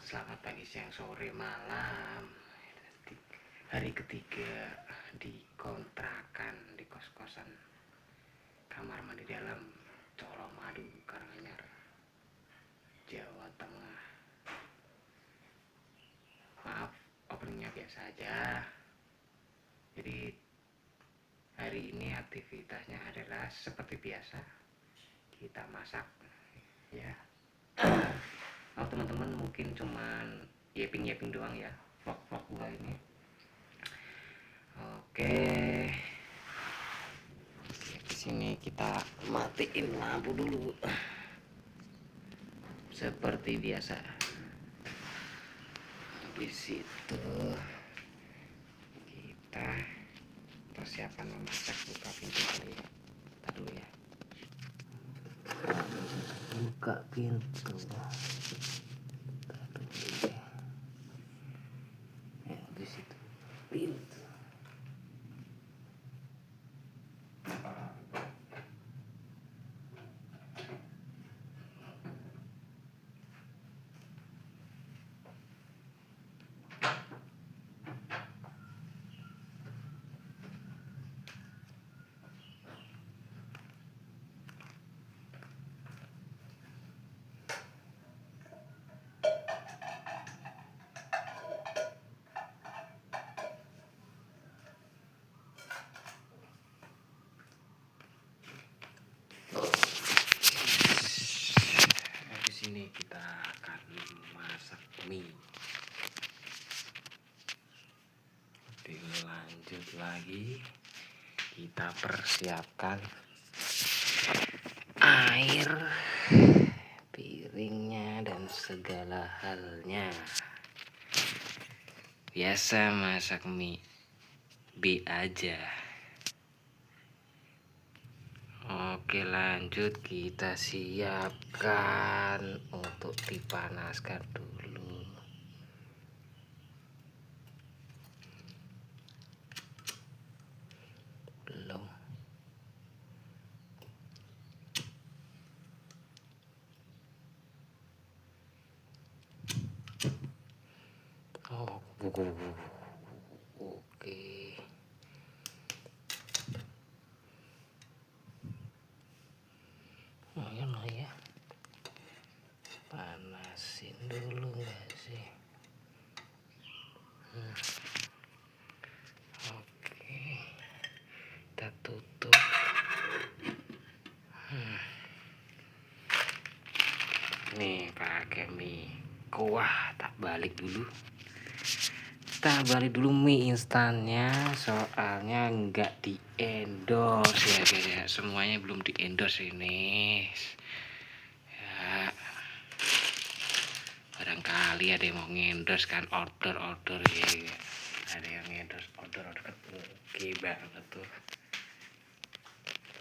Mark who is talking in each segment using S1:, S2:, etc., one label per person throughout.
S1: Selamat pagi, siang, sore, malam. Hari ketiga di kontrakan, di kos-kosan, kamar mandi dalam Colomadu, Karanganyar, Jawa Tengah. Maaf, openingnya biasa aja. Jadi hari ini aktivitasnya adalah seperti biasa, kita masak ya. Oh, teman-teman mungkin cuman yeping doang ya vlog gua ini. Oke, di sini kita matiin lampu dulu seperti biasa. Habis itu kita persiapan memasak. Buka pintu kali ya. Bentar dulu ya. Buka pintu. Habis itu pintu. Habis ini kita akan masak mie. Lanjut lagi, kita persiapkan air, piringnya dan segala halnya. Biasa masak mie B aja. Oke, lanjut, kita siapkan untuk dipanaskan dulu. Belum. Oh, oke. Lumayan lah ya. Panasin dulu nggak sih? Oke, kita tutup. Nih pakai mie kuah, tak balik dulu mie instannya, soalnya nggak di endorse ya guys ya. Semuanya belum di endorse ini ya. Barangkali ada yang mau endorse kan, order ya. Ada yang endorse order oke banget tuh.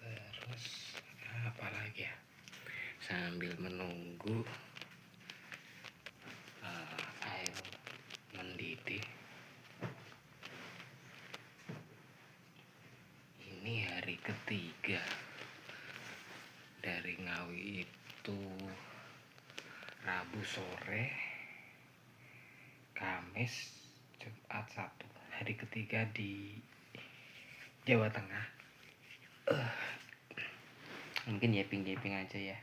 S1: Terus apa lagi ya, sambil menunggu air mendidih. Ini hari ketiga dari Ngawi itu Rabu sore, Kamis, Jumat, Sabtu. Hari ketiga di Jawa Tengah. Mungkin yaping aja ya,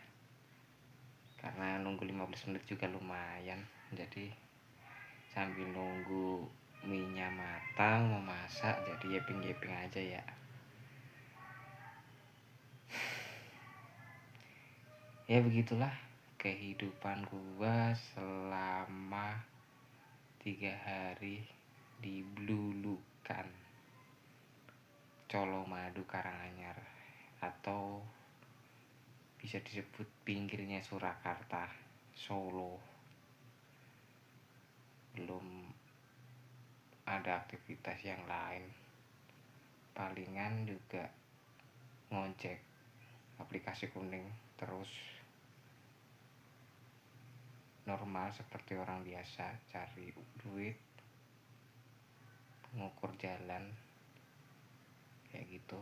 S1: karena nunggu 15 menit juga lumayan. Jadi sambil nunggu minyak matang mau masak, jadi yaping aja ya. Ya begitulah kehidupan gua selama 3 hari di Blulukan, Colomadu, Karanganyar, atau bisa disebut pinggirnya Surakarta, Solo. Belum ada aktivitas yang lain, palingan juga ngojek aplikasi kuning terus, normal seperti orang biasa, cari duit, ngukur jalan kayak gitu.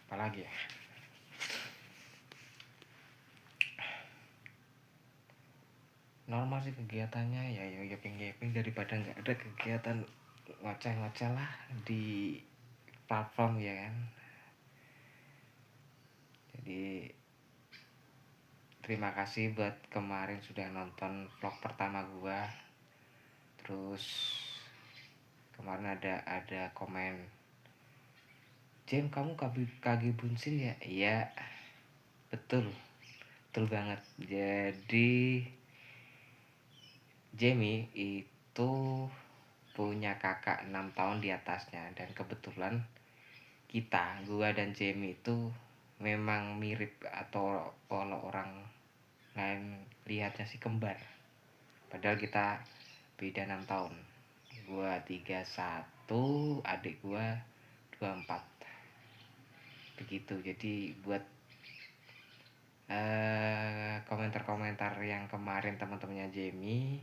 S1: Apalagi ya, normal sih kegiatannya, ya gaping daripada nggak ada kegiatan ngoceh-ngoceh lah di platform ya kan. Jadi terima kasih buat kemarin sudah nonton vlog pertama gua. Terus kemarin ada komen, Jem kamu KG Bunsin ya? Iya betul, betul banget. Jadi Jamie itu punya kakak 6 tahun di atasnya, dan kebetulan gua dan Jamie itu memang mirip, atau kalau orang lain lihatnya sih kembar. Padahal kita beda 6 tahun. Gua 31, adik gua 24. Begitu. Jadi buat komentar-komentar yang kemarin teman-temannya Jamie,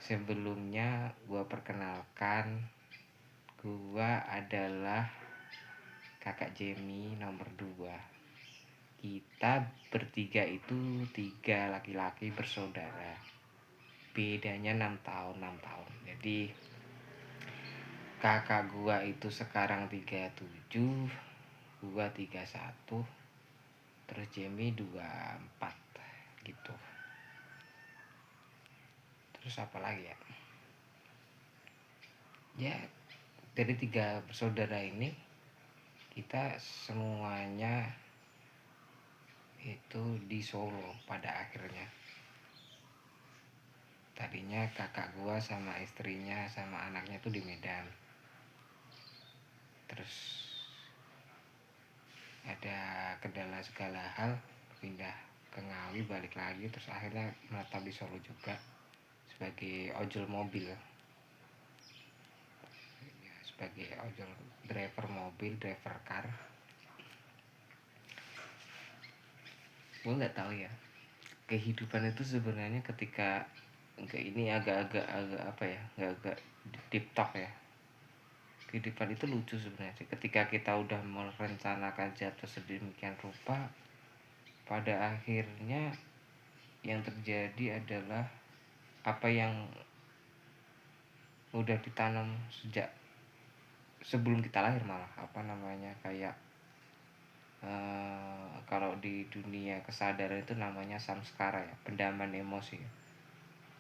S1: sebelumnya gua perkenalkan, gua adalah kakak Jamie nomor 2. Kita bertiga itu 3 laki-laki bersaudara. Bedanya 6 tahun. Jadi kakak gua itu sekarang 37, gua 31, terus Jamie 24 gitu. Terus apa lagi ya? Ya, dari 3 bersaudara ini kita semuanya itu di Solo pada akhirnya. Tadinya kakak gua sama istrinya sama anaknya tuh di Medan. Terus ada kendala segala hal, pindah ke Ngawi, balik lagi, terus akhirnya menetap di Solo juga sebagai ojol mobil. Sebagai ojol, driver mobil, driver car. Gue nggak tahu ya, kehidupan itu sebenarnya ketika ini agak apa ya, agak deep talk ya. Kehidupan itu lucu sebenarnya ketika kita udah merencanakan jatuh sedemikian rupa, pada akhirnya yang terjadi adalah apa yang udah ditanam sejak sebelum kita lahir, malah apa namanya, kayak kalau di dunia kesadaran itu namanya samskara ya, pendaman emosi.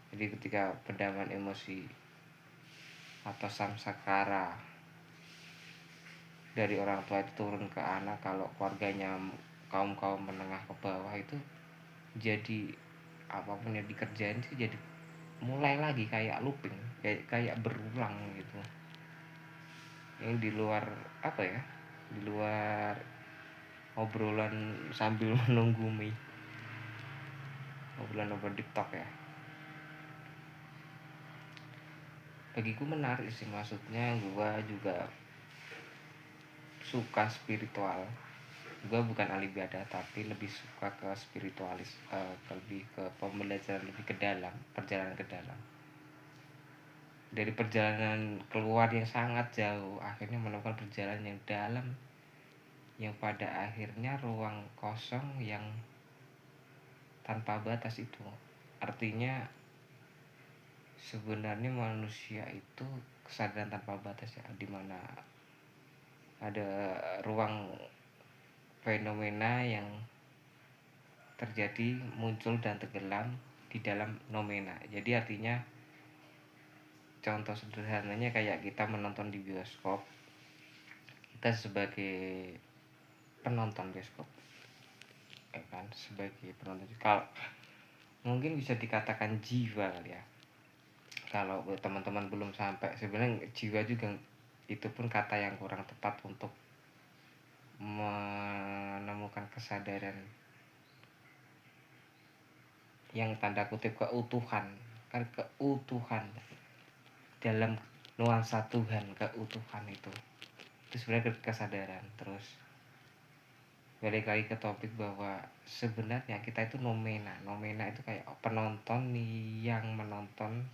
S1: Jadi ketika pendaman emosi atau samskara dari orang tua itu turun ke anak, kalau keluarganya kaum menengah ke bawah, itu jadi apapun yang dikerjain sih jadi mulai lagi kayak looping, kayak berulang gitu. Yang di luar apa ya, di luar obrolan sambil menunggu mie, obrolan di TikTok ya. Bagiku menarik sih, maksudnya gua juga suka spiritual. Gua bukan ahli ibadah tapi lebih suka ke spiritualis, lebih ke pembelajaran lebih ke dalam, perjalanan ke dalam. Dari perjalanan keluar yang sangat jauh, akhirnya menemukan perjalanan yang dalam, yang pada akhirnya ruang kosong yang tanpa batas itu. Artinya sebenarnya manusia itu kesadaran tanpa batas ya, dimana ada ruang fenomena yang terjadi, muncul dan tenggelam di dalam nomena. Jadi artinya, contoh sederhananya kayak kita menonton di bioskop, kita sebagai penonton bioskop ya kan, sebagai penonton, kalau mungkin bisa dikatakan jiwa kali ya. Kalau teman-teman belum sampai, sebenarnya jiwa juga itu pun kata yang kurang tepat untuk menemukan kesadaran yang tanda kutip keutuhan, kan keutuhan dalam nuansa Tuhan, keutuhan itu sebenarnya kesadaran. Terus balik lagi ke topik bahwa sebenarnya kita itu nomena itu kayak penonton yang menonton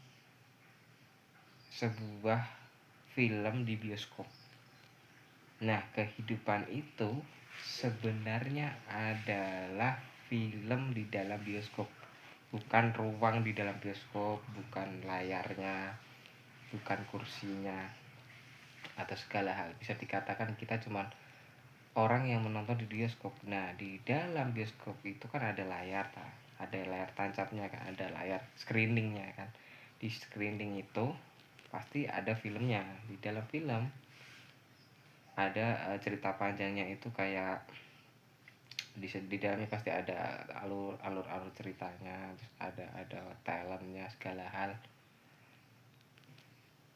S1: sebuah film di bioskop. Nah, kehidupan itu sebenarnya adalah film di dalam bioskop. bukan ruang di dalam bioskop, bukan layarnya, bukan kursinya, atau segala hal. Bisa dikatakan kita cuman orang yang menonton di bioskop. Nah, di dalam bioskop itu kan ada layar, ada layar tancapnya kan, ada layar screeningnya kan. Di screening itu pasti ada filmnya. Di dalam film ada cerita panjangnya, itu kayak di dalamnya pasti ada alur ceritanya, terus ada talentnya, segala hal.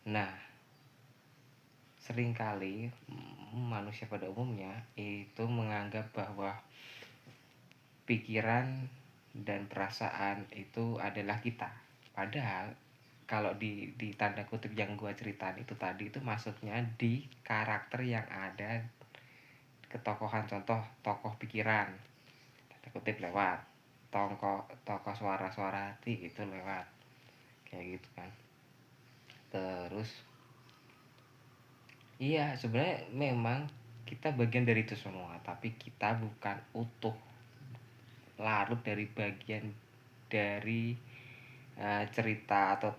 S1: Nah, seringkali manusia pada umumnya itu menganggap bahwa pikiran dan perasaan itu adalah kita. Padahal kalau di tanda kutip yang gua ceritain itu tadi, itu masuknya di karakter yang ada, ketokohan, contoh tokoh pikiran, tanda kutip lewat tokoh suara-suara hati itu lewat kayak gitu kan. Terus iya, sebenarnya memang kita bagian dari itu semua, tapi kita bukan utuh larut dari bagian dari cerita atau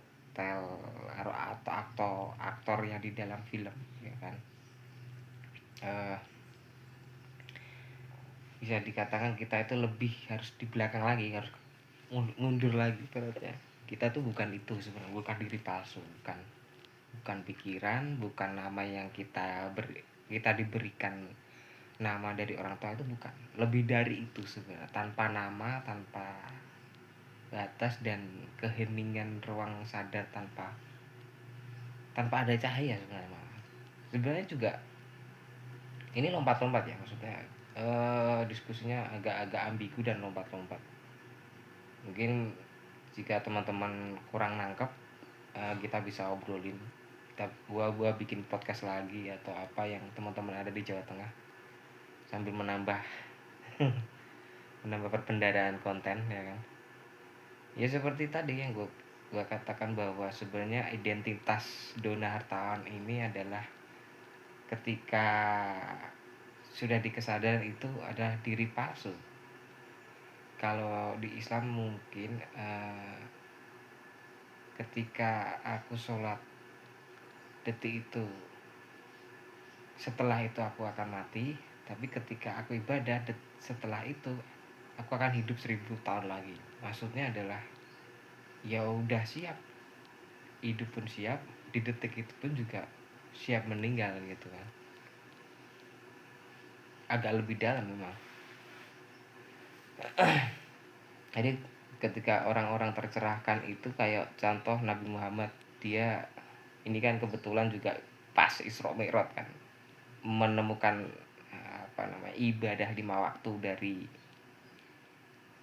S1: aktor yang di dalam film, ya kan. uh, Bisa dikatakan kita itu lebih harus di belakang lagi, harus mundur lagi beratnya. Kita tuh bukan itu sebenarnya, bukan diri palsu, bukan pikiran, bukan nama yang kita diberikan nama dari orang tua, itu bukan. Lebih dari itu sebenarnya, tanpa nama, tanpa batas dan keheningan ruang sadar, tanpa ada cahaya sebenarnya. Sebenarnya juga ini lompat-lompat ya, maksudnya diskusinya agak-agak ambigu dan lompat-lompat. Mungkin jika teman-teman kurang nangkep, kita bisa obrolin, gua bikin podcast lagi atau apa yang teman-teman ada di Jawa Tengah, sambil menambah perbendaharaan konten, ya kan. Ya seperti tadi yang gua katakan, bahwa sebenarnya identitas Dona Hartawan ini adalah ketika sudah di kesadaran itu adalah diri palsu. Kalau di Islam mungkin ketika aku sholat detik itu, setelah itu aku akan mati. Tapi ketika aku ibadah setelah itu, aku akan hidup 1000 tahun lagi. Maksudnya adalah ya udah siap, hidup pun siap, di detik itu pun juga siap meninggal gitu kan. Agak lebih dalam memang. Jadi ketika orang-orang tercerahkan itu kayak contoh Nabi Muhammad, dia ini kan kebetulan juga pas Isra Mi'raj kan, menemukan ibadah 5 waktu dari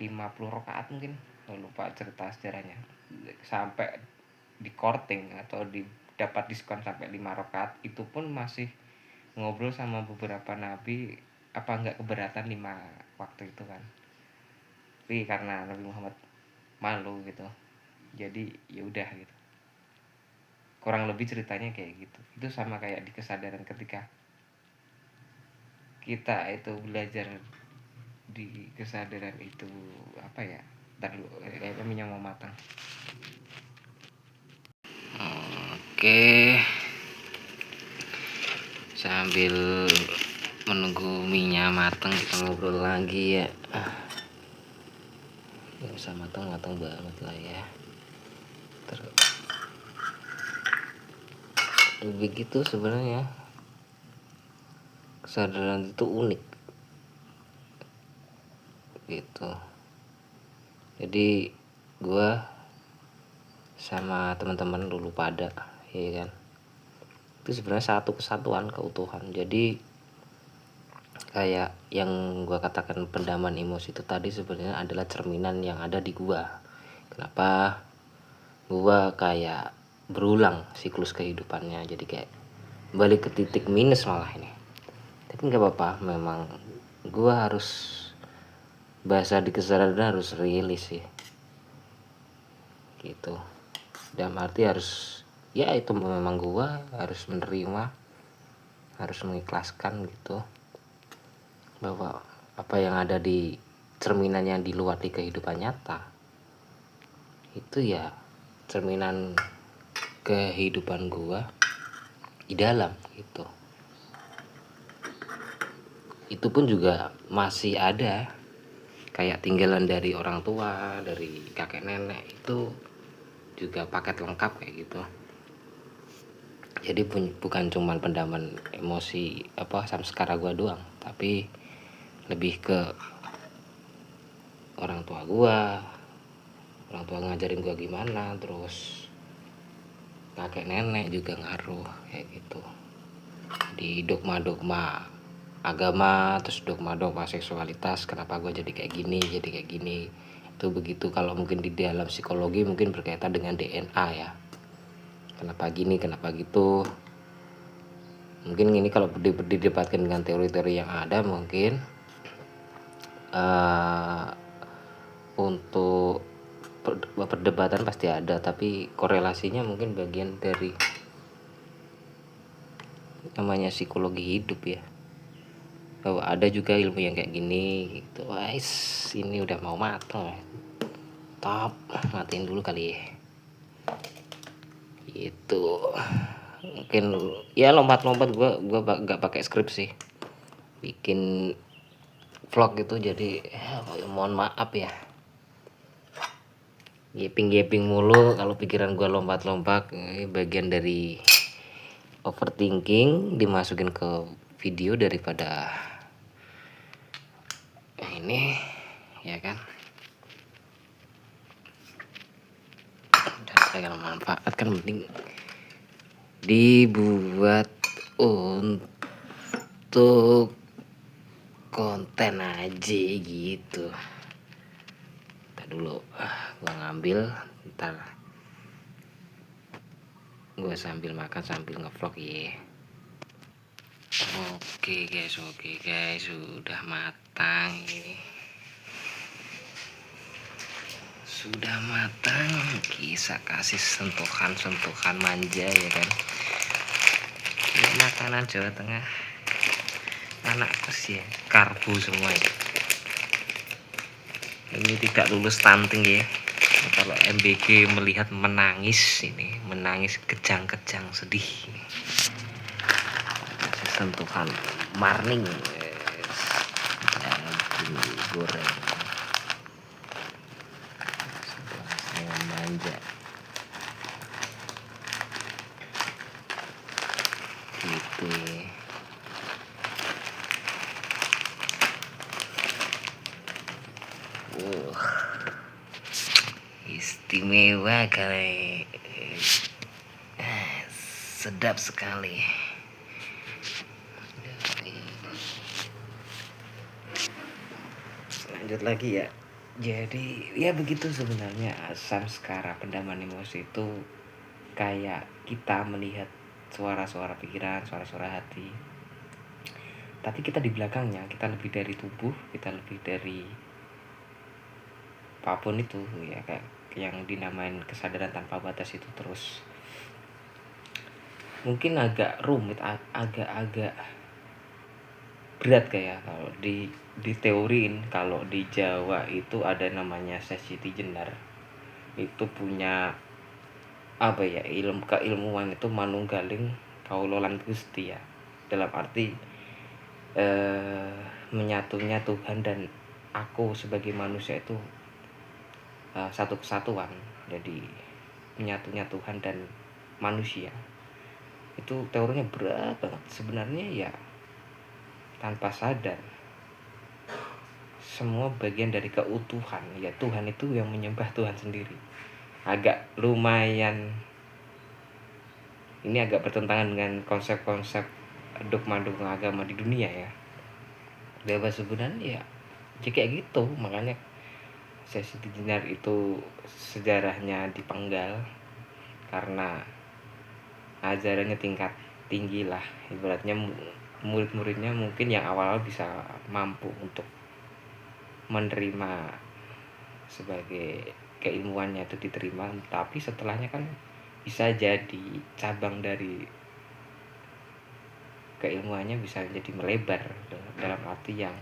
S1: 50 rakaat mungkin, lupa cerita sejarahnya, sampai di korting atau dapat diskon sampai 5 rakaat. Itu pun masih ngobrol sama beberapa nabi, apa nggak keberatan 5 waktu itu kan. Tapi karena Nabi Muhammad malu gitu, jadi ya udah gitu. Kurang lebih ceritanya kayak gitu. Itu sama kayak di kesadaran, ketika kita itu belajar di kesadaran itu, apa ya, ntar dulu minyak mau matang. Oke, sambil menunggu minyak matang kita ngobrol lagi ya. Gak usah matang banget lah ya. Begitu sebenarnya, kesadaran itu unik gitu. Jadi gua sama teman-teman dulu pada, ya kan, itu sebenarnya satu kesatuan, keutuhan. Jadi kayak yang gua katakan, pendaman emosi itu tadi sebenarnya adalah cerminan yang ada di gua. Kenapa gua kayak berulang siklus kehidupannya, jadi kayak balik ke titik minus malah ini. Tapi nggak apa-apa, memang gua harus, bahasa di kesadaran harus rilis sih gitu. Dalam arti harus, ya itu memang gua harus menerima, harus mengikhlaskan gitu, bahwa apa yang ada di cerminan yang di luar di kehidupan nyata itu ya cerminan kehidupan gua di dalam gitu. Itu pun juga masih ada kayak tinggalan dari orang tua, dari kakek nenek, itu juga paket lengkap kayak gitu. Jadi bukan cuman pendaman emosi samskara gua doang, tapi lebih ke orang tua ngajarin gua gimana, terus kakek nenek juga ngaruh kayak gitu. Di dogma-dogma agama, terus dogma-dogma seksualitas, kenapa gue jadi kayak gini itu begitu. Kalau mungkin di dalam psikologi mungkin berkaitan dengan DNA ya, kenapa gini kenapa gitu. Mungkin ini kalau didebatkan dengan teori-teori yang ada, mungkin untuk perdebatan pasti ada, tapi korelasinya mungkin bagian dari namanya psikologi hidup ya. Bahwa ada juga ilmu yang kayak gini gitu. Wais, ini udah mau matang. Top, matiin dulu kali ya. Itu mungkin ya lompat-lompat, gua gak pakai skrip sih. Bikin vlog gitu, jadi ya, mohon maaf ya. Gaping mulu kalau pikiran gua lompat-lompat. Ini bagian dari overthinking dimasukin ke video daripada ini ya kan. Dan saya manfaatkan, penting dibuat untuk konten aja gitu. Ntar dulu gua ngambil, ntar gua sambil makan sambil ngevlog ya. Oke guys, sudah matang ini. Sudah matang, bisa kasih sentuhan manja ya kan. Ini makanan Jawa Tengah, anak kos ya, karbo semua ya. Ini tidak lulus stunting ya. Kalau MBG melihat menangis kejang-kejang sedih. Kasih sentuhan marning, goreng. Manja gitu ya. Istimewa kali, sedap sekali. Lanjut lagi ya. Jadi ya begitu sebenarnya samskara pendaman emosi itu, kayak kita melihat suara-suara pikiran, suara-suara hati, tapi kita di belakangnya, kita lebih dari tubuh, kita lebih dari apapun itu ya, kayak yang dinamain kesadaran tanpa batas itu. Terus mungkin agak rumit, agak berat kayak kalau di teoriin. Kalau di Jawa itu ada namanya Sesiti Jenar, itu punya keilmuan itu manunggaling kaulolan Gusti ya, dalam arti menyatunya Tuhan dan aku sebagai manusia itu satu kesatuan. Jadi menyatunya Tuhan dan manusia itu teorinya berat banget sebenarnya ya. Tanpa sadar semua bagian dari keutuhan ya. Tuhan itu yang menyembah Tuhan sendiri. Agak lumayan, ini agak bertentangan dengan konsep-konsep dogma-dogma agama di dunia ya. Bahwa sebenarnya ya kayak gitu. Makanya Sesiti Jenar itu sejarahnya dipenggal karena ajarannya tingkat tinggi lah. Ibaratnya murid-muridnya mungkin yang awal bisa mampu untuk menerima sebagai keilmuannya itu diterima, tapi setelahnya kan bisa jadi cabang dari keilmuannya bisa jadi melebar, dalam arti yang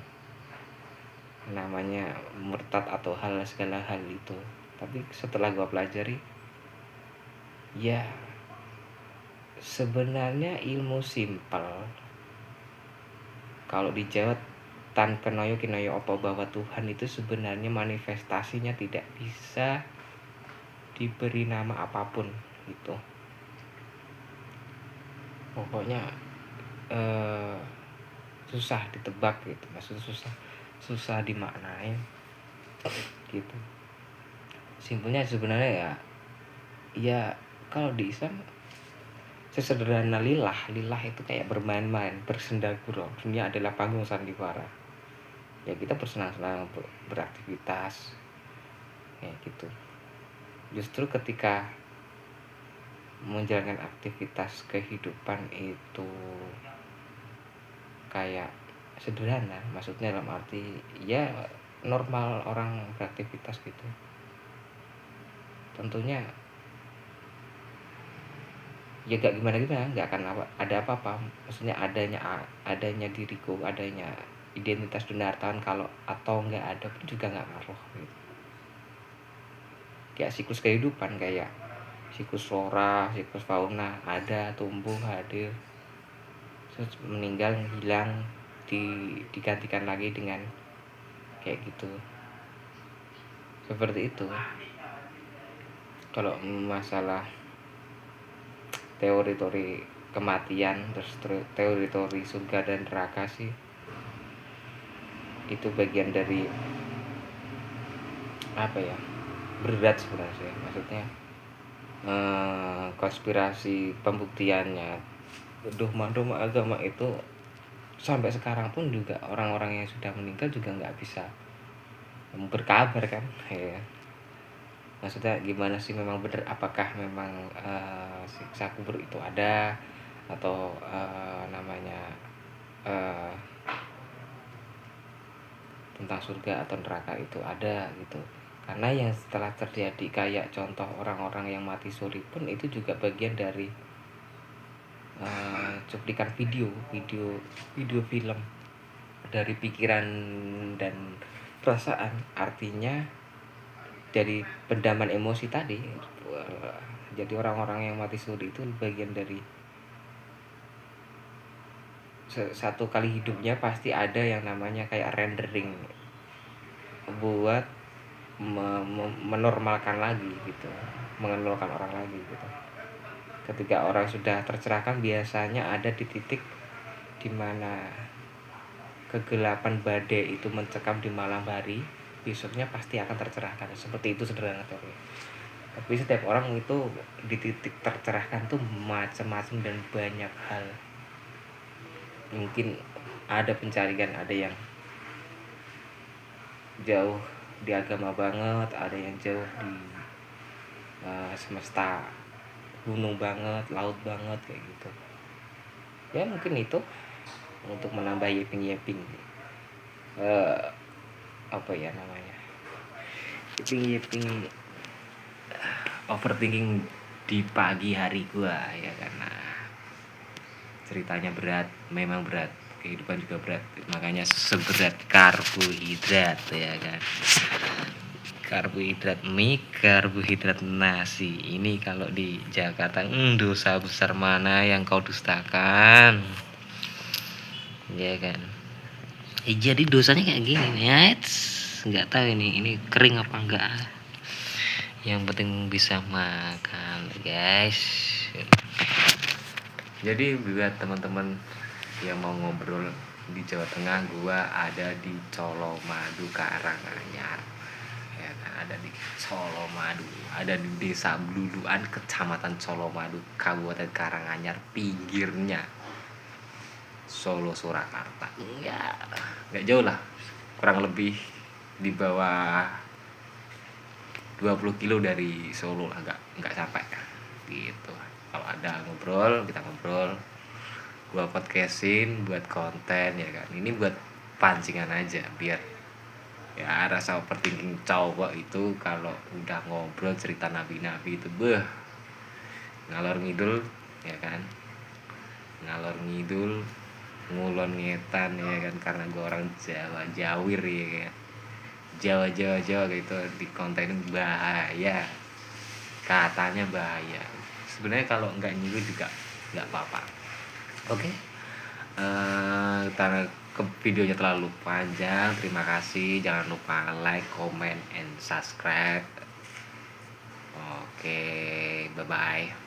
S1: namanya murtad atau segala hal itu Tapi setelah gue pelajari, ya sebenarnya ilmu simpel kalau dijawab tanpa noyo kinoyo opo bahwa Tuhan itu sebenarnya manifestasinya tidak bisa diberi nama apapun gitu. Pokoknya susah ditebak gitu, maksudnya susah dimaknain gitu. Simpelnya sebenarnya ya kalau di Islam sesederhana lillah itu kayak bermain-main, bersenda gurau. Dunia adalah panggung sandiwara. Ya kita bersenang-senang, beraktivitas kayak gitu. Justru ketika menjalankan aktivitas kehidupan itu kayak sederhana, maksudnya dalam arti ya normal orang beraktivitas gitu, tentunya ya gak gimana nggak akan ada apa-apa. Maksudnya adanya diriku, adanya identitas dunia hartawan kalau atau nggak ada pun juga nggak ngaruh gitu. Kayak siklus kehidupan, kayak siklus flora, siklus fauna, ada, tumbuh, hadir, terus meninggal, hilang, digantikan lagi dengan kayak gitu, seperti itu. Kalau masalah teori-teori kematian, terus teori-teori surga dan neraka sih, itu bagian dari apa ya, berat sebenarnya. Maksudnya konspirasi pembuktiannya, dogma agama itu sampai sekarang pun juga orang-orang yang sudah meninggal juga nggak bisa berkabar kan ya. Maksudnya gimana sih, memang benar apakah memang siksa kubur itu ada, atau namanya tentang surga atau neraka itu ada gitu. Karena yang setelah terjadi kayak contoh orang-orang yang mati suri pun itu juga bagian dari cuplikan video film dari pikiran dan perasaan. Artinya dari pendaman emosi tadi. Jadi orang-orang yang mati suri itu bagian dari satu kali hidupnya pasti ada yang namanya kayak rendering buat menormalkan lagi gitu, mengenalkan orang lagi gitu. Ketika orang sudah tercerahkan, biasanya ada di titik dimana kegelapan badai itu mencekam di malam hari, besoknya pasti akan tercerahkan. Seperti itu sederhana teori. Tapi setiap orang itu di titik tercerahkan tuh macam-macam dan banyak hal. Mungkin ada pencarian, ada yang jauh di agama banget, ada yang jauh di semesta, gunung banget, laut banget kayak gitu. Ya mungkin itu untuk menambah yeping apa ya namanya, yeping overthinking di pagi hari gua ya, karena ceritanya berat, memang berat, kehidupan juga berat, makanya seberat karbohidrat ya kan. Karbohidrat mie, karbohidrat nasi. Ini kalau di Jakarta, dosa besar mana yang kau dustakan, ya kan. Jadi dosanya kayak gini ya, nggak tahu ini kering apa enggak. Yang penting bisa makan guys. Jadi buat teman-teman yang mau ngobrol di Jawa Tengah, gua ada di Colomadu Karanganyar ya kan, ada di Colomadu, ada di Desa Bluluan, Kecamatan Colomadu, Kabupaten Karanganyar, pinggirnya Solo Surakarta. Ya nggak jauh lah, kurang lebih di bawah 20 kilo dari Solo lah, nggak sampai gitu. Kalau ada ngobrol, kita ngobrol, gua podcastin buat konten ya kan. Ini buat pancingan aja, biar ya rasa overthinking cowok itu kalau udah ngobrol cerita nabi-nabi itu ngalor ngidul ya kan, ngalor ngidul, ngulon ngetan ya kan, karena gua orang Jawa Jawir ya kan, Jawa gitu di konten bahaya, katanya bahaya. Sebenarnya kalau nggak nyinggung juga nggak apa-apa. Oke. Karena videonya terlalu panjang, terima kasih. Jangan lupa like, comment, and subscribe. Oke, bye bye.